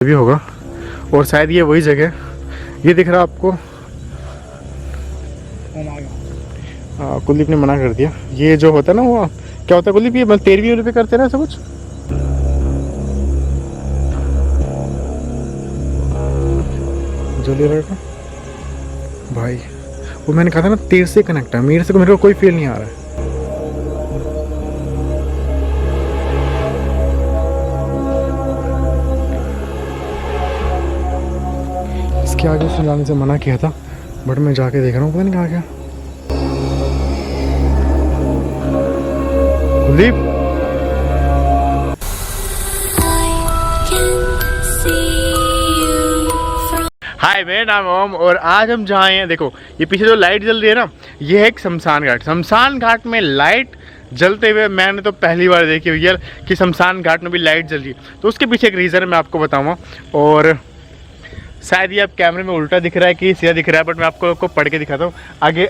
भी होगा और शायद ये वही जगह, ये दिख रहा आपको। कुलदीप ने मना कर दिया। ये जो होता है ना, वो क्या होता है कुलदीप, ये 13वीं रुपये करते हैं ना ऐसा कुछ। जल्दी रहेगा भाई, वो मैंने कहा था ना 13 से कनेक्ट है, मेरे को कोई फील नहीं आ रहा है। इसके आगे उसने जाने से मना किया था, बट मैं जाके देख रहा हूँ, पता नहीं कहाँ गया कुलदीप। हाय, मेरा नाम ओम और आज हम जहाँ हैं, देखो ये पीछे जो लाइट जल रही है ना, ये है एक शमशान घाट। शमशान घाट में लाइट जलते हुए मैंने तो पहली बार देखी हुई है कि शमशान घाट में भी लाइट जल रही है। तो उसके पीछे एक रीज़न है, मैं आपको बताऊँगा। और शायद ये अब कैमरे में उल्टा दिख रहा है कि सीधा दिख रहा है, बट मैं आपको पढ़ के दिखाता हूँ, आगे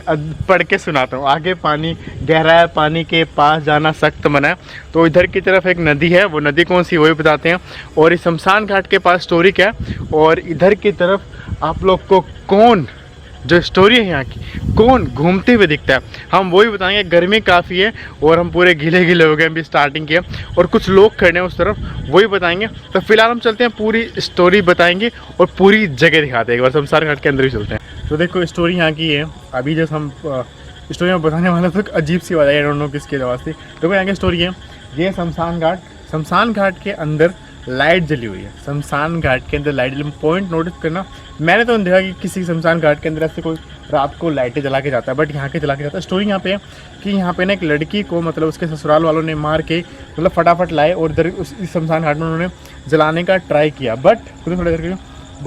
पढ़ के सुनाता हूँ। आगे पानी गहरा है, पानी के पास जाना सख्त मना है। तो इधर की तरफ एक नदी है, वो नदी कौन सी वही बताते हैं। और इस शमशान घाट के पास स्टोरी क्या है, और इधर की तरफ आप लोग को कौन, जो स्टोरी है यहाँ की, कौन घूमते हुए दिखता है, हम वही बताएंगे। गर्मी काफ़ी है और हम पूरे गीले गीले हो गए, अभी स्टार्टिंग किया, और कुछ लोग खड़े हैं उस तरफ, वही बताएंगे। तो फिलहाल हम चलते हैं, पूरी स्टोरी बताएंगे और पूरी जगह दिखाते हैं। एक बार शमशान घाट के अंदर ही चलते हैं। तो देखो स्टोरी यहाँ की है। अभी जब हम स्टोरी में बताने वाला तो अजीब सी बात है, आई डोंट नो किसकी आवाज़ थी। देखो यहाँ की स्टोरी है, ये शमशान घाट। शमशान घाट के अंदर लाइट जली हुई है। शमशान घाट के अंदर लाइट जली, पॉइंट नोटिस करना, मैंने तो नहीं देखा कि किसी शमशान घाट के अंदर ऐसे कोई रात को लाइटें जला के जाता है, बट यहाँ के जला के जाता है। स्टोरी यहाँ पे है कि यहाँ पे ना एक लड़की को, मतलब उसके ससुराल वालों ने मार के मतलब फटाफट लाए और इधर उस शमशान घाट में उन्होंने जलाने का ट्राई किया। बट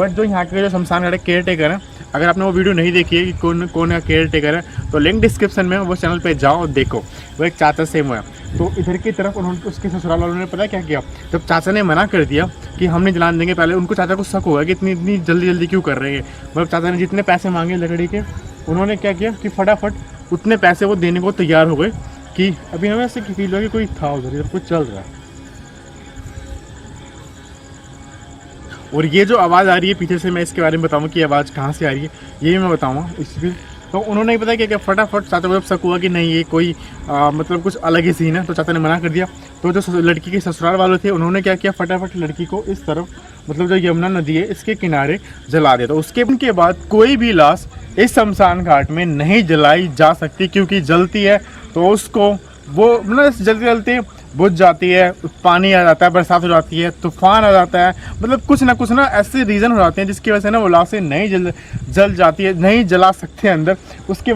जो यहाँ के जो शमशान घाट केयर टेकर है, अगर आपने वो वीडियो नहीं देखी है कि कौन है केयर टेकर है, तो लिंक डिस्क्रिप्शन में, वो चैनल पे जाओ और देखो। वो एक चाचा सेम हुआ। तो इधर की तरफ उन्होंने, उसके ससुराल वालों ने पता क्या किया, जब चाचा ने मना कर दिया कि हम नहीं जलाने देंगे, पहले उनको चाचा को शक हुआ कि इतनी जल्दी क्यों कर रहे हैं। मतलब चाचा ने जितने पैसे मांगे लकड़ी के, उन्होंने क्या किया कि फटाफट उतने पैसे वो देने को तैयार हो गए। कि अभी हमें ऐसे फील हुआ कि कोई था उधर, इधर कुछ चल रहा है। और ये जो आवाज़ आ रही है पीछे से, मैं इसके बारे में बताऊँ कि आवाज़ कहाँ से आ रही है, ये भी मैं बताऊँगा इसलिए। तो उन्होंने ही पता क्या फटाफट चाचा को जब शक हुआ कि नहीं ये कोई मतलब कुछ अलग ही सीन है, तो चाचा ने मना कर दिया। तो जो लड़की के ससुराल वाले थे, उन्होंने क्या किया, फटाफट लड़की को इस तरफ, मतलब जो यमुना नदी है इसके किनारे जला दिया। तो उसके बाद कोई भी लाश इस शमशान घाट में नहीं जलाई जा सकती, क्योंकि जलती है तो उसको वो मतलब जलते बुझ जाती है, पानी आ जाता है, बरसात हो जाती है, तूफान आ जाता है, मतलब कुछ ना ऐसे रीज़न हो जाते हैं जिसकी वजह से ना वो लाशें नहीं जल जाती है, नहीं जला सकते अंदर। उसकी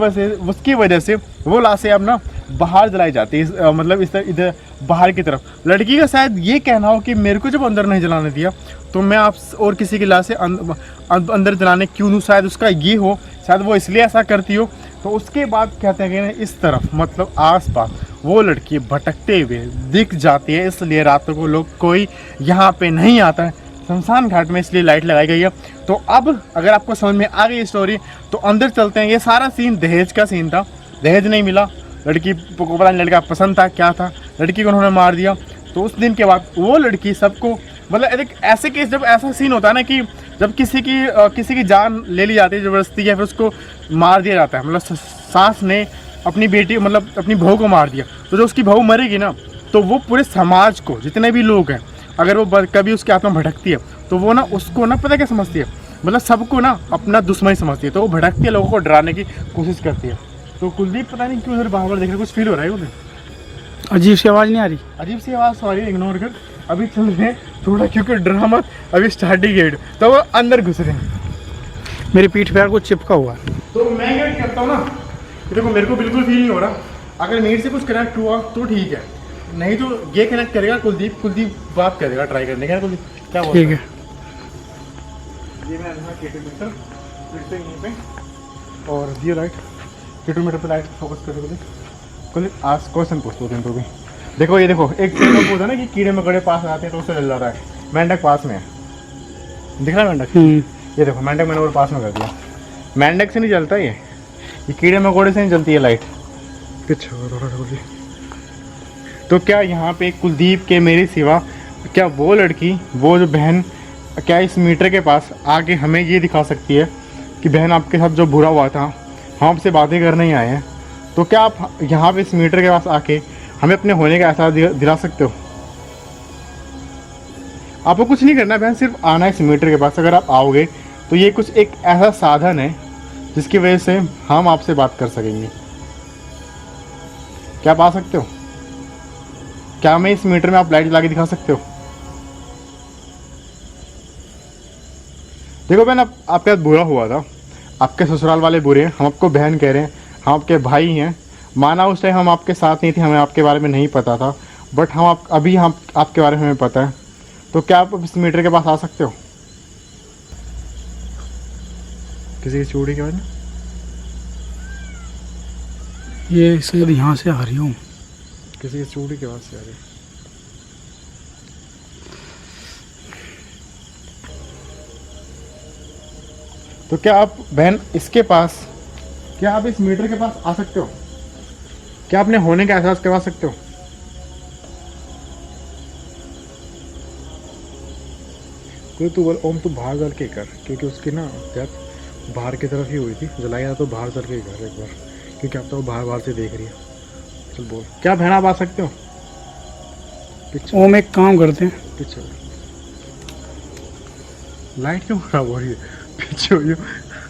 वजह से वो लाशें अब ना बाहर जलाई जाती है, मतलब इस तरह इधर बाहर की तरफ। लड़की का शायद ये कहना हो कि मेरे को जब अंदर नहीं जलाने दिया, तो मैं आप और किसी की लाशें अंदर जलाने क्यों दूँ, शायद उसका ये हो, शायद वो इसलिए ऐसा करती हो। तो उसके बाद कहते हैं कि इस तरफ, मतलब आसपास वो लड़की भटकते हुए दिख जाती है, इसलिए रातों को लोग कोई यहाँ पे नहीं आता है शमशान घाट में, इसलिए लाइट लगाई गई है। तो अब अगर आपको समझ में आ गई स्टोरी, तो अंदर चलते हैं। ये सारा सीन दहेज का सीन था, दहेज नहीं मिला, लड़की को पता नहीं लड़का पसंद था क्या था, लड़की को उन्होंने मार दिया। तो उस दिन के बाद वो लड़की सबको, मतलब एक ऐसे केस, जब ऐसा सीन होता है ना कि जब किसी की जान ले ली जाती है ज़बरदस्ती, या फिर उसको मार दिया जाता है, मतलब सास ने अपनी बेटी, मतलब अपनी बहू को मार दिया, तो जो उसकी बहू मरेगी ना, तो वो पूरे समाज को, जितने भी लोग हैं, अगर वो कभी उसकी आत्मा भटकती है, तो वो ना उसको ना पता क्या समझती है, मतलब सबको ना अपना दुश्मन समझती है। तो वो भटकती है, लोगों को डराने की कोशिश करती है। तो कुलदीप पता नहीं क्यों उधर बाहर देख रहे, कुछ फील हो रहा है उधर, अजीब सी आवाज़ नहीं आ रही, अजीब सी आवाज़, सॉरी इग्नोर कर। अभी चल रहे हैं थोड़ा, क्योंकि ड्रामा अभी स्टार्टिंग गेट, तो वो अंदर घुस रहे हैं। मेरी पीठ पे कुछ चिपका हुआ है। तो मैं क्या करता हूँ ना, देखो मेरे को बिल्कुल फील नहीं हो रहा, अगर मेरे से कुछ कनेक्ट हुआ तो ठीक है, नहीं तो ये कनेक्ट करेगा कुलदीप बात करेगा ट्राई करने का। कुलदीप क्या बोलता है? ठीक है, ये मैं किलोमीटर फिर से यहीं पे, और दियो लाइट किलोमीटर पे लाइट फोकस कर दो। कुलदीप आज क्वेश्चन पूछते हो तुम भी। देखो ये देखो, एक पेड़ होता है ना कि कीड़े मकोड़े पास आते हैं तो उससे जल जाता है, मेंढक पास में है, दिख रहा है मेंढक? ये देखो मेंढक मैंने और पास में कर दिया, मेंढक से नहीं जलता ये कीड़े मकोड़े से नहीं जलती है लाइट। तो क्या यहाँ पे कुलदीप के मेरी सिवा, क्या वो लड़की, वो जो बहन क्या इस मीटर के पास आके हमें ये दिखा सकती है कि बहन आपके साथ जो बुरा हुआ था हम आपसे बातें करने ही आए हैं, तो क्या आप यहाँ पे इस मीटर के पास आके हमें अपने होने का एहसास दिला सकते हो? आपको कुछ नहीं करना बहन, सिर्फ आना है इस मीटर के पास। अगर आप आओगे तो ये कुछ एक ऐसा साधन है जिसकी वजह से हम आपसे बात कर सकेंगे। क्या आप आ सकते हो? क्या हमें इस मीटर में आप लाइट जला के दिखा सकते हो? देखो बहन, आपके साथ बुरा हुआ था, आपके ससुराल वाले बुरे हैं, हम आपको बहन कह रहे हैं, हम आपके भाई हैं। माना उस टाइम हम आपके साथ नहीं थे, हमें आपके बारे में नहीं पता था, बट अभी हम आपके बारे में हमें पता है। तो क्या आप इस मीटर के पास आ सकते हो? किसी की चूड़ी के बारे में? ये शायद यहाँ से आ रही हूँ। किसी की चूड़ी के पास से आ रही है। तो क्या आप बहन इसके पास, क्या आप इस मीटर के पास आ सकते हो? क्या आपने होने का एहसास करवा सकते हो? कोई तू बोल ओम, तू बाहर चल के कर, क्योंकि उसकी ना डेथ बाहर की तरफ ही हुई थी, जलाया तो बाहर चल के कर एक बार, क्योंकि अब तो बाहर से देख रही है। चल बोल, क्या बहन आप आ सकते हो? पीछे ओम एक काम करते हैं, पीछे लाइट क्यों खराब हो रही है? पीछे हो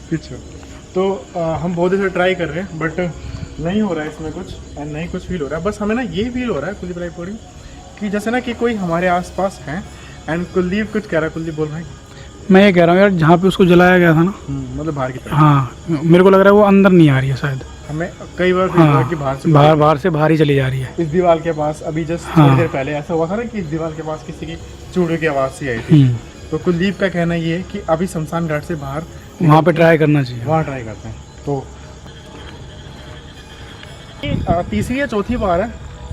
पीछे हो। तो हम बहुत देर से ट्राई कर रहे हैं बट नहीं हो रहा है इसमें कुछ, एंड नहीं कुछ फील हो रहा है। बस हमें ना ये फील हो रहा है कुलदीप राय पौड़ी कि जैसे ना कि कोई हमारे आसपास है। एंड कुलदीप कुछ कह रहा है। कुलदीप बोल भाई। मैं ये कह रहा हूँ यार, जहाँ पे उसको जलाया गया था ना, मतलब बाहर की तरफ। हाँ, मेरे को लग रहा है वो अंदर नहीं आ रही है शायद। हमें कई बार फील हुआ कि बाहर से बाहर ही चली जा रही है। इस दीवार के पास अभी जस्ट थोड़ी देर पहले ऐसा हुआ था ना कि इस दीवार के पास किसी की चूड़ियों की आवाज़ सी आई थी। तो कुलदीप का कहना ये है कि अभी शमशान घाट से बाहर वहाँ पे ट्राई करना चाहिए, वहाँ ट्राई करते हैं। तो तीसरी या चौथी बार है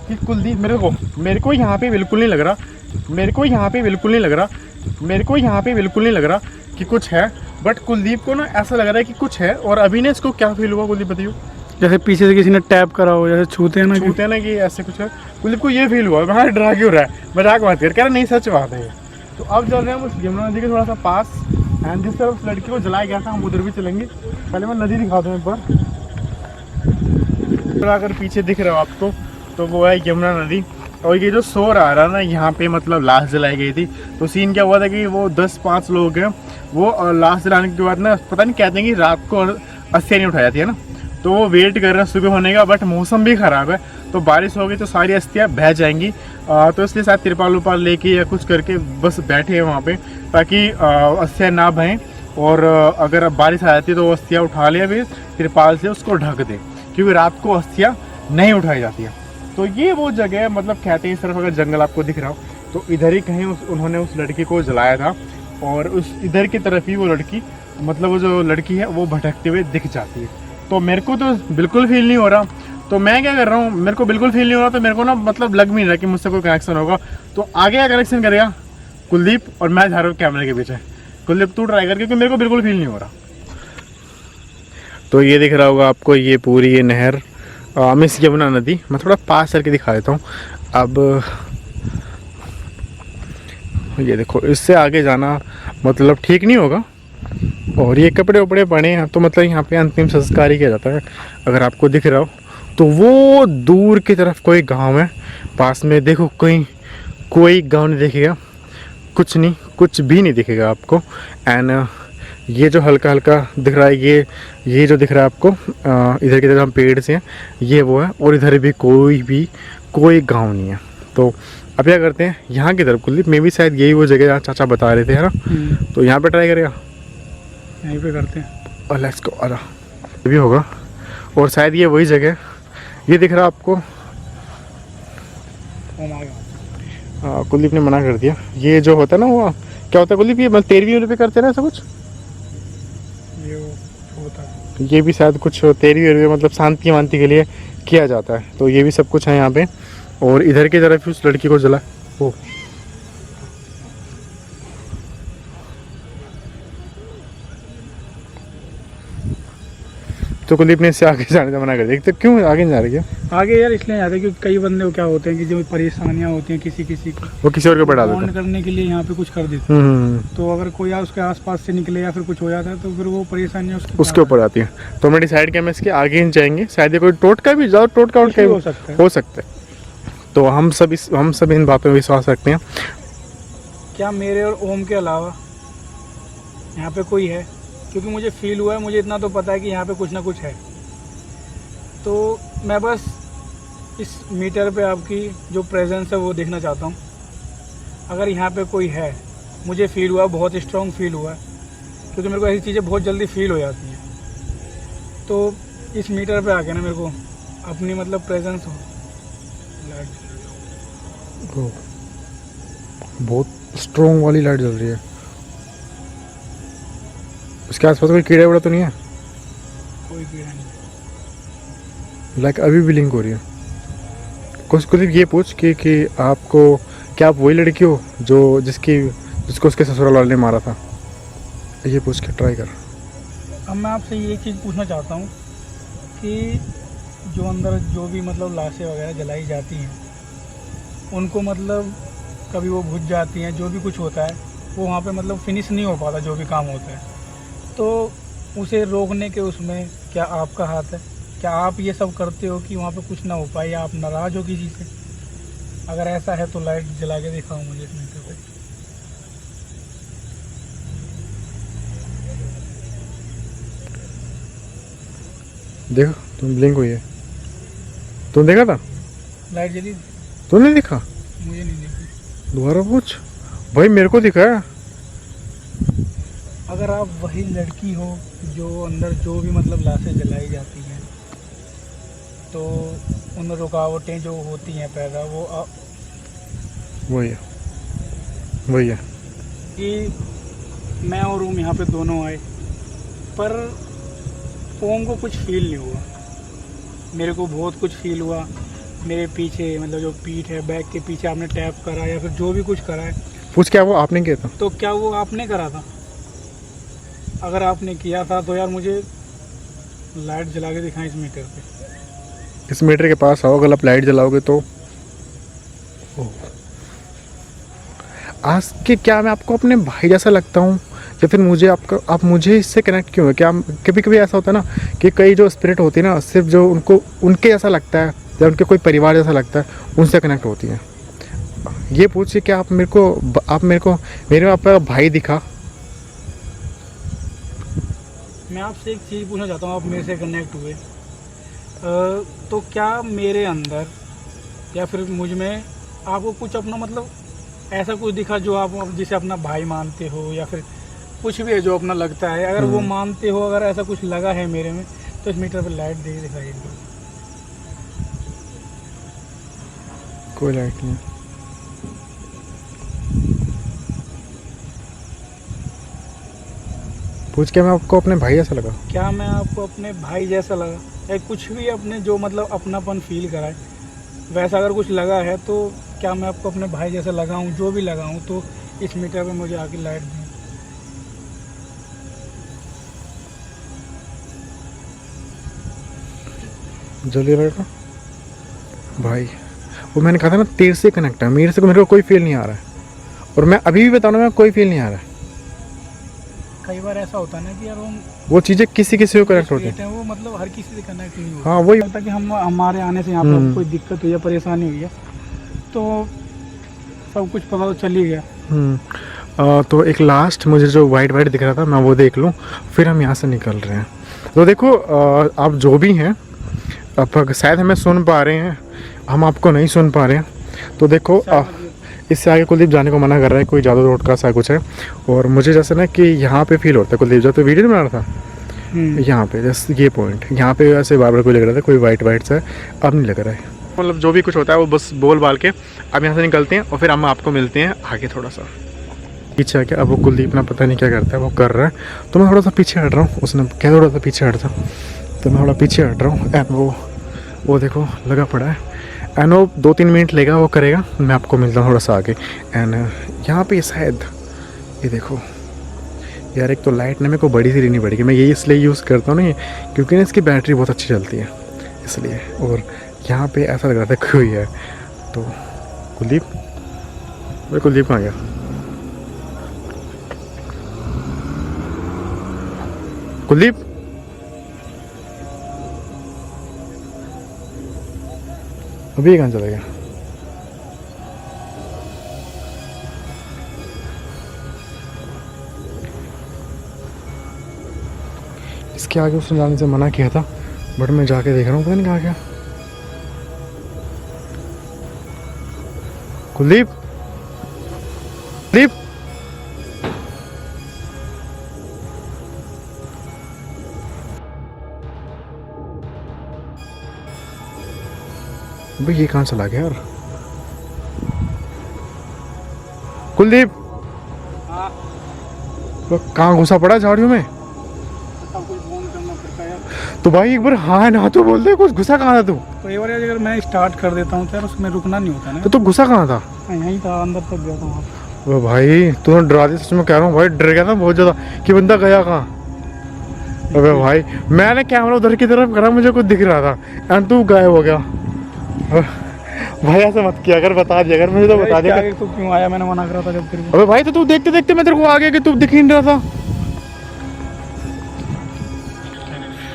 कि कुलदीप मेरे को यहाँ पे बिल्कुल नहीं लग रहा, मेरे को यहाँ पे बिल्कुल नहीं लग रहा कि कुछ है, बट कुलदीप को ना ऐसा लग रहा है कि कुछ है। और अभी ने इसको क्या फील हुआ कुलदीप बताइए? जैसे पीछे से किसी ने टैप करा हो, जैसे छूते हैं ना कि ऐसे कुछ है। कुलदीप को ये फील हुआ, मैं डरा क्यों रहा है, मजाक मत कर, कह रहा नहीं सच बात है ये। तो अब चल रहे हैं उस यमुना नदी के थोड़ा सा पास, एंड जिस तरफ उस लड़की को जलाया गया था हम उधर भी चलेंगे। पहले मैं नदी दिखा दूँ एक बार। अगर पीछे दिख रहा हो आपको तो वो है यमुना नदी। और ये जो शोर आ रहा है ना, यहाँ पे मतलब लाश जलाई गई थी। तो सीन क्या हुआ था कि वो 10-5 लोग हैं, वो लाश जलाने के बाद ना पता नहीं कहते हैं कि रात को अस्थियाँ नहीं उठाई जाती है ना, तो वो वेट कर रहे हैं सुबह होने का। बट मौसम भी ख़राब है, तो बारिश होगी तो सारी अस्थियाँ बह जाएंगी। तो इसलिए शायद तिरपाल उरपाल लेके या कुछ करके बस बैठे हैं वहाँ पे, ताकि अस्थियाँ ना बहें। और अगर बारिश आ जाती है तो वो अस्थियाँ उठा ले, अभी तिरपाल से उसको ढक दें, क्योंकि रात को अस्थियाँ नहीं उठाई जाती है। तो ये वो जगह है, मतलब कहते हैं इस तरफ अगर जंगल आपको दिख रहा हो तो इधर ही कहीं उन्होंने उस लड़की को जलाया था। और उस इधर की तरफ ही वो लड़की, मतलब वो जो लड़की है वो भटकते हुए दिख जाती है। तो मेरे को तो बिल्कुल फील नहीं हो रहा। तो मैं क्या कर रहा हूँ, मेरे को बिल्कुल फील नहीं हो रहा, तो मेरे को ना मतलब लग भी नहीं रहा कि मुझसे कोई कनेक्शन होगा। तो आगे क्या कनेक्शन करेगा कुलदीप, और मैं जा रहा हूँ कैमरे के पीछे। कुलदीप तू ट्राई कर, क्योंकि मेरे को बिल्कुल फील नहीं हो रहा। तो ये दिख रहा होगा आपको, ये पूरी ये नहर मिस यमुना नदी। मैं थोड़ा पास करके दिखा देता हूँ। अब ये देखो, इससे आगे जाना मतलब ठीक नहीं होगा। और ये कपड़े वपड़े पड़े हैं, तो मतलब यहाँ पे अंतिम संस्कार ही किया जाता है। अगर आपको दिख रहा हो तो वो दूर की तरफ कोई गांव है, पास में देखो कोई गांव नहीं दिखेगा, कुछ भी नहीं दिखेगा आपको। एंड ये जो हल्का हल्का दिख रहा है, ये जो दिख रहा है आपको इधर की तरफ हम पेड़ से हैं, ये वो है। और इधर भी कोई गांव नहीं है। तो अब क्या करते हैं, यहाँ की तरफ कुलदीप में भी शायद यही वो जगह जहाँ चाचा बता रहे थे, है ना? तो यहाँ पे ट्राई करेगा, यहीं पे करते हैं। और लेट्स गो। अरे ये भी होगा, और शायद ये वही जगह, ये दिख रहा आपको। कुलदीप ने मना कर दिया। ये जो होता है ना, वो क्या होता है कुलदीप, ये मतलब 13वीं उम्र पे करते हैं ना ऐसा कुछ, ये भी शायद कुछ 13वीं उम्र में मतलब शांति वांति के लिए किया जाता है। तो ये भी सब कुछ है यहाँ पे। और इधर की तरफ उस लड़की को जला, ओ तो कुलदीप ने इससे आगे जाने से मना कर दिया। तो क्यों आगे नहीं जा रही है? आगे यार इसलिए जाते हैं क्योंकि कई बंदे को क्या होते हैं कि जो परेशानियां होती हैं किसी किसी को वो किसी और के ऊपर डाल देता बॉन्ड है। करने के लिए यहाँ पे कुछ कर देते हैं। हम्म, तो अगर कोई उसके आसपास से निकले या फिर कुछ हो जाता है तो फिर वो परेशानियां उसके ऊपर आती है। तो हमने डिसाइड किया हम इसके आगे नहीं जाएंगे, शायद ये कोई टोटका भी जाओ, टोटका कुछ भी उटका हो सकता है। हो सकता है। तो हम सब इन बातों में विश्वास रखते हैं। क्या मेरे और ओम के अलावा यहाँ पे कोई है? क्योंकि मुझे फील हुआ है, मुझे इतना तो पता है कि यहाँ पे कुछ ना कुछ है। तो मैं बस इस मीटर पे आपकी जो प्रेजेंस है वो देखना चाहता हूँ। अगर यहाँ पे कोई है, मुझे फील हुआ, बहुत स्ट्रॉन्ग फील हुआ है, क्योंकि मेरे को ऐसी चीज़ें बहुत जल्दी फील हो जाती हैं। तो इस मीटर पे आके ना मेरे को अपनी मतलब प्रेजेंस हो ओ, बहुत स्ट्रॉन्ग वाली लाइट जल रही है। उसके आसपास कोई कीड़ा वड़ा तो नहीं है? कोई कीड़ा नहीं। लाइक अभी भी लिंक हो रही है। कुछ ये पूछ कि आपको, क्या आप वही लड़की हो जो जिसको उसके ससुराल वाले ने मारा था? ये पूछ के ट्राई कर। अब मैं आपसे ये चीज़ पूछना चाहता हूँ कि जो अंदर जो भी मतलब लाशें वगैरह जलाई जाती हैं, उनको मतलब कभी वो बुझ जाती हैं, जो भी कुछ होता है वो वहाँ पे मतलब फिनिश नहीं हो पाता, जो भी काम होता है। तो उसे रोकने के उसमें क्या आपका हाथ है? क्या आप ये सब करते हो कि वहाँ पे कुछ ना हो पाए, या आप नाराज़ हो किसी से? अगर ऐसा है तो लाइट जला के दिखाओ मुझे इस मीटर पे। देखो तुम ब्लिंक हुई है। तुम देखा था? लाइट जली? तूने देखा? मुझे नहीं देखी। दोबारा पूछ भाई, मेरे को दिखा है। अगर आप वही लड़की हो जो अंदर जो भी मतलब लाशें जलाई जाती हैं, तो उन रुकावटें जो होती हैं पैदा, वो वही है, वही है। कि मैं और ओम यहाँ पे दोनों आए, पर ओम को कुछ फील नहीं हुआ, मेरे को बहुत कुछ फील हुआ। मेरे पीछे मतलब जो पीठ है, बैक के पीछे आपने टैप करा या फिर जो भी कुछ करा है। पूछ, क्या वो आपने किया था? तो क्या वो आपने करा था? अगर आपने किया था तो यार मुझे लाइट जला के दिखाएं इस मीटर पे। इस मीटर के पास आओ, अगर आप लाइट जलाओगे तो आज के, क्या मैं आपको अपने भाई जैसा लगता हूँ या फिर मुझे आप मुझे इससे कनेक्ट क्यों है? क्या कभी कभी ऐसा होता है ना कि कई जो स्पिरिट होती है ना, सिर्फ जो उनके जैसा लगता है या उनके कोई परिवार जैसा लगता है, उनसे कनेक्ट होती है। ये पूछिए, क्या आप मेरे में आपका भाई दिखा? मैं आपसे एक चीज़ पूछना चाहता हूँ, आप मेरे से कनेक्ट हुए, तो क्या मेरे अंदर या फिर मुझ में आपको कुछ अपना मतलब ऐसा कुछ दिखा जो आप जिसे अपना भाई मानते हो, या फिर कुछ भी है जो अपना लगता है? अगर वो मानते हो, अगर ऐसा कुछ लगा है मेरे में, तो इस मीटर पर लाइट दे दिखाइए। कोई लाइट नहीं। पूछ, क्या मैं आपको अपने भाई जैसा लगा? क्या मैं आपको अपने भाई जैसा लगा, या कुछ भी अपने जो मतलब अपनापन फील कराए, वैसा अगर कुछ लगा है तो क्या मैं आपको अपने भाई जैसा लगा हूँ? जो भी लगा हूँ तो इस मीटर पे मुझे आके लाइट दें। जल्दी लाइट ना भाई। वो मैंने कहा था ना, तेरे से कनेक्ट है, मेरे को कोई फील नहीं आ रहा है। और मैं अभी भी बताऊँ ना, कोई फील नहीं आ रहा है। कई बार ऐसा होता है ना कि यार वो चीज़ें किसी को कनेक्ट होती है, वो मतलब हर किसी से कनेक्ट नहीं होता। हाँ वही। लगता कि हमारे आने से यहाँ पर कोई दिक्कत हुई है, परेशानी हुई है, तो सब कुछ पता तो चल ही गया। तो एक लास्ट मुझे जो वाइट दिख रहा था, मैं वो देख लूँ, फिर हम यहाँ से निकल रहे हैं। तो देखो, आप जो भी हैं, अब शायद हमें सुन पा रहे हैं, हम आपको नहीं सुन पा रहे हैं। तो देखो, इससे आगे कुलदीप जाने को मना कर रहा है, कोई जादू रोड का सा कुछ है। और मुझे जैसे ना कि यहाँ पे फील होता है, कुलदीप जब तो वीडियो बना रहा था, यहाँ पे जैसे ये पॉइंट, यहाँ पे वैसे बार बार कोई लग रहा था, कोई वाइट सा है, अब नहीं लग रहा है। मतलब जो भी कुछ होता है वो बस बोल बाल के अब यहाँ से निकलते हैं, और फिर हम आपको मिलते हैं आगे थोड़ा सा पीछे आके। अब वो कुलदीप ना पता नहीं क्या करता है, वो कर रहा है, तो मैं थोड़ा सा पीछे हट रहा हूँ। उसने क्या थोड़ा सा पीछे हट था, तो मैं थोड़ा पीछे हट रहा हूँ। एंड वो देखो लगा पड़ा है, एंड वो 2-3 मिनट लेगा, वो करेगा, मैं आपको मिलता हूँ थोड़ा सा आगे। एंड यहाँ पे शायद ये देखो, यार एक तो लाइट ना मेरे को बड़ी सी लेनी पड़ेगी, मैं यही इसलिए यूज़ करता हूँ ना ये, क्योंकि ना इसकी बैटरी बहुत अच्छी चलती है इसलिए। और यहाँ पे ऐसा लग रहा था कोई है, तो कुलदीप, भाई कुलदीप कहाँ गया? कुलदीप, अभी ये कहाँ चला गया? इसके आगे उसने जाने से मना किया था, बट मैं जाके देख रहा हूँ, पता नहीं कहाँ गया। कुलदीप, कुलदीप, भाई ये कहाँ चला गया यार? कुलदीप, हाँ, वो कहाँ घुसा पड़ा झाड़ियों में? सब कुछ फोन करना पड़ता है यार। तो भाई एक बार हाँ ना तो बोल दे, कुछ घुसा कहाँ था तू? तो एक बार यार अगर मैं स्टार्ट कर देता हूँ तो यार उसमें रुकना नहीं होता ना। तो तू घुसा कहाँ था? मैं यहीं था, अंदर तक गया था वहाँ। वो भाई तू डरा दी, सच में कह रहा हूँ भाई, डर गया था बहुत ज़्यादा कि बंदा गया कहाँ। अबे भाई मैंने कैमरा उधर की तरफ करा, मुझे कुछ दिख रहा था एंड तू गायब हो गया। भाई ऐसा मत किया अगर, बता दिया अगर, मुझे तो बता दिया। तू क्यों आया? मैंने मना करा था जब तेरे को। अबे भाई तो तू देखते देखते मैं तेरे को आगे कि तू दिख ही नहीं रहा था।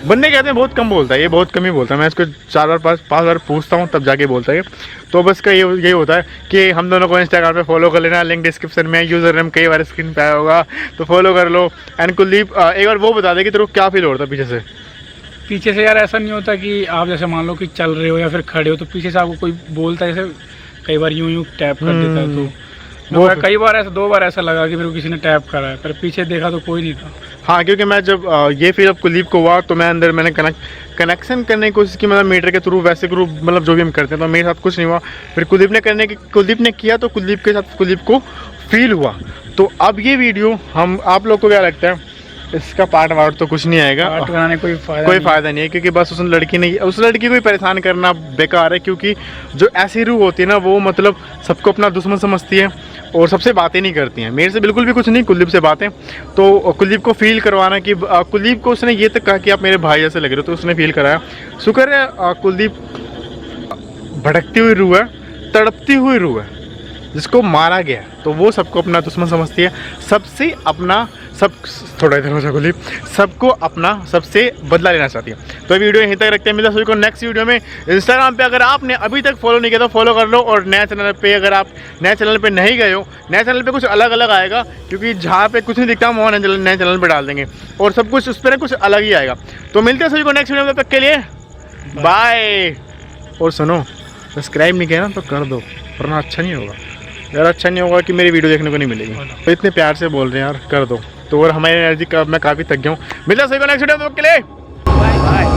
बंदे कहते हैं बहुत कम बोलता है, ये बहुत कम ही बोलता है। मैं इसको 4 बार 5 बार पूछता हूँ तब जाके बोलता है। तो बस का यही होता है कि हम दोनों को इंस्टाग्राम पे फॉलो कर लेना, लिंक डिस्क्रिप्शन में, यूजर नेम कई बार स्क्रीन पे आया होगा तो फॉलो कर लो। एंड कुलदीप एक बार वो बता दे कि तेरे को क्या फील हो रहा था पीछे से? पीछे से यार ऐसा नहीं होता कि आप जैसे मान लो कि चल रहे हो या फिर खड़े हो तो पीछे से आपको कोई बोलता है, जैसे कई बार यूं टैप कर देता है। तो वो कई बार ऐसा 2 बार ऐसा लगा कि मेरे को किसी ने टैप करा है, पर पीछे देखा तो कोई नहीं था। हाँ, क्योंकि मैं जब ये फील अब कुलदीप को हुआ तो मैं अंदर मैंने कनेक्शन करने की कोशिश की, मतलब मीटर के थ्रू, वैसे थ्रू, मतलब जो भी हम करते हैं। तो मेरे साथ कुछ नहीं हुआ, फिर कुलदीप ने किया तो कुलदीप के साथ कुलदीप को फील हुआ। तो अब ये वीडियो हम, आप लोग को क्या लगता है इसका पार्ट वार्ट तो कुछ नहीं आएगा, पार्ट बनाने कोई फ़ायदा नहीं है, क्योंकि बस उस लड़की को ही परेशान करना बेकार है। क्योंकि जो ऐसी रूह होती है ना वो मतलब सबको अपना दुश्मन समझती है और सबसे बातें नहीं करती हैं। मेरे से बिल्कुल भी कुछ नहीं, कुलदीप से बातें। तो कुलदीप को फील करवाना कि कुलदीप को उसने ये तक कहा कि आप मेरे भाई जैसे लग रहे हो, तो उसने फील कराया। शुक्र है कुलदीप भटकती हुई रूह है, तड़पती हुई रूह है, जिसको मारा गया तो वो सबको अपना दुश्मन समझती है, सबसे अपना सब, थोड़ा इधर हो जा कुलदीप, सबको अपना सबसे बदला लेना चाहती है। तो वीडियो यहीं तक रखते हैं, मिलता है सभी को नेक्स्ट वीडियो में। इंस्टाग्राम पे अगर आपने अभी तक फॉलो नहीं किया तो फॉलो कर लो, और नए चैनल पे अगर आप नए चैनल पे नहीं गए हो, नए चैनल पे कुछ अलग अलग आएगा, क्योंकि जहाँ पे कुछ नहीं दिखता हम वहाँ नए चैनल पर डाल देंगे और सब कुछ उस पर कुछ अलग ही आएगा। तो मिलते हैं सभी को नेक्स्ट वीडियो में, तब तक के लिए बाय। और सुनो, सब्सक्राइब नहीं किया ना तो कर दो, वरना अच्छा नहीं होगा यार, अच्छा नहीं होगा कि मेरी वीडियो देखने को नहीं मिलेगी। तो इतने प्यार से बोल रहे हैं यार, कर दो। तो और हमारी एनर्जी का मैं काफ़ी थक गया हूँ। मिलता है सभी को नेक्स्ट वीडियो में, तब तक के लिए बाय बाय।